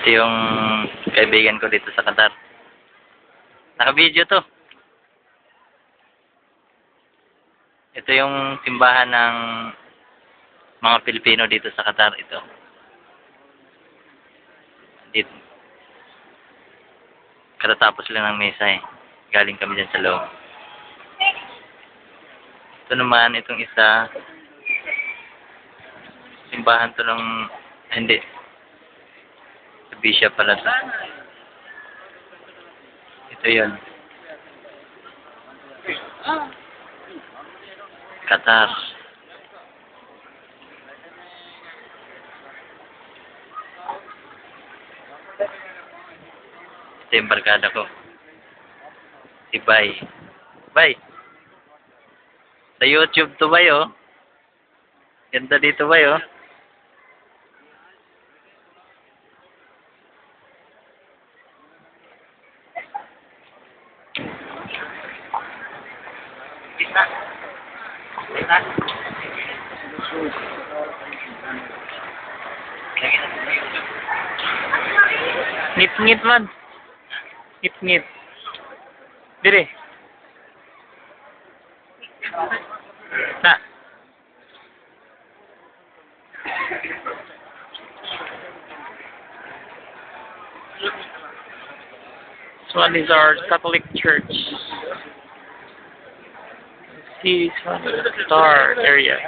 Ito yung kaibigan ko dito sa Qatar. Naka-video to. Ito yung simbahan ng mga Pilipino dito sa Qatar. Ito. Dito. Katatapos lang ng mesa eh. Galing kami dyan sa loob. Ito naman, itong isa. Simbahan to ng... Hindi. Sa Bishop pala to. Ito yun. Qatar. Ito yung barkada ko. Si Bay. Bay. Sa YouTube to Bay oh. Ganda dito Bay oh. Kita. Kita. Ngit-ngit man. Ngit-ngit. Dire. Na. This one is our Catholic church. See, it's from the star area.